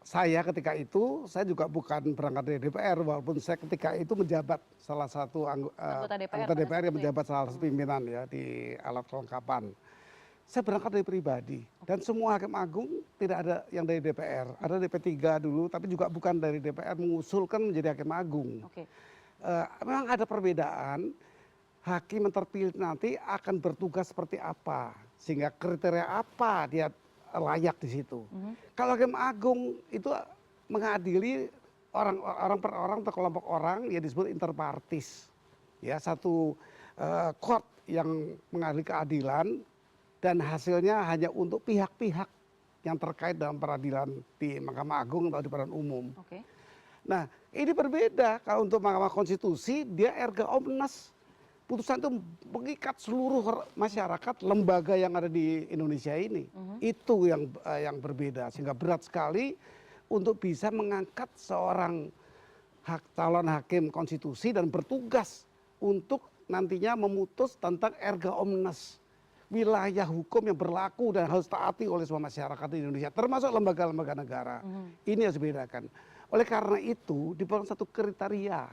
saya ketika itu, saya juga bukan berangkat dari DPR, walaupun saya ketika itu menjabat salah satu Anggota DPR anggota pada DPR saat yang itu ya? menjabat salah satu pimpinan ya di alat kelengkapan. Saya berangkat dari pribadi dan semua hakim agung tidak ada yang dari DPR, ada DP3 dulu, tapi juga bukan dari DPR mengusulkan menjadi hakim agung. Oke. Memang ada perbedaan. Hakim yang terpilih nanti akan bertugas seperti apa, sehingga kriteria apa dia layak di situ. Kalau hakim agung itu mengadili orang per orang atau kelompok orang yang disebut interpartis, ya satu court yang mengadili keadilan dan hasilnya hanya untuk pihak-pihak yang terkait dalam peradilan di Mahkamah Agung atau di peradilan umum. Oke. Nah, ini berbeda kalau untuk Mahkamah Konstitusi dia erga omnes. Putusan itu mengikat seluruh masyarakat lembaga yang ada di Indonesia ini. Itu yang berbeda sehingga berat sekali untuk bisa mengangkat seorang calon hakim konstitusi dan bertugas untuk nantinya memutus tentang erga omnes, wilayah hukum yang berlaku dan harus taati oleh semua masyarakat di Indonesia, termasuk lembaga-lembaga negara. Ini harus dibedakan. Oleh karena itu diperlukan satu kriteria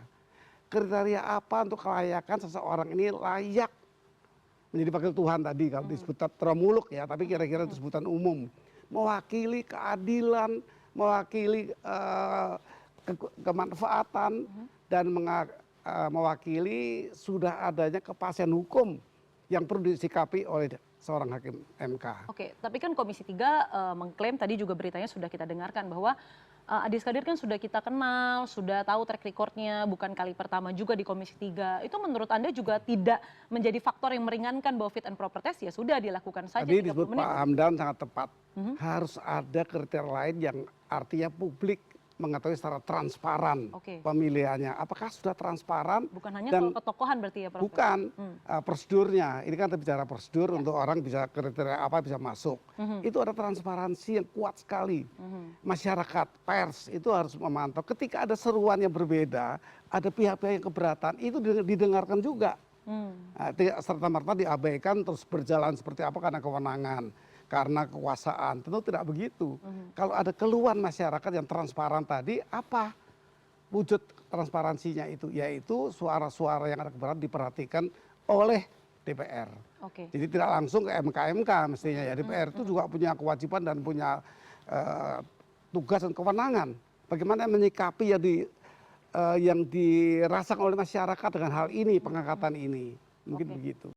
apa untuk kelayakan seseorang ini layak menjadi wakil Tuhan tadi kalau disebut termuluk ya, tapi kira-kira itu sebutan umum, mewakili keadilan, mewakili kemanfaatan dan mewakili sudah adanya kepastian hukum yang perlu disikapi oleh seorang hakim MK. Oke, tapi kan Komisi 3 mengklaim tadi juga beritanya sudah kita dengarkan bahwa Adis Kadir kan sudah kita kenal, sudah tahu track recordnya, bukan kali pertama juga di Komisi 3. Itu menurut Anda juga tidak menjadi faktor yang meringankan bahwa fit and proper test ya sudah dilakukan saja 30 Tadi disebut menit. Pak Hamdan sangat tepat. Harus ada kriteria lain yang artinya publik mengetahui secara transparan pemilihannya. Apakah sudah transparan? Bukan hanya soal ketokohan berarti ya Prof? Bukan prosedurnya. Ini kan kita bicara prosedur untuk orang bisa kriteria apa bisa masuk. Itu ada transparansi yang kuat sekali. Masyarakat, pers itu harus memantau. Ketika ada seruan yang berbeda, ada pihak-pihak yang keberatan, itu didengarkan juga. Serta-merta diabaikan terus berjalan seperti apa karena kewenangan, karena kekuasaan. Tentu tidak begitu. Kalau ada keluhan masyarakat yang transparan tadi, apa wujud transparansinya itu? Yaitu suara-suara yang ada keberatan diperhatikan oleh DPR. Jadi tidak langsung ke MK mestinya ya. DPR itu juga punya kewajiban dan punya tugas dan kewenangan. Bagaimana menyikapi yang dirasakan oleh masyarakat dengan hal ini, pengangkatan ini. Mungkin begitu.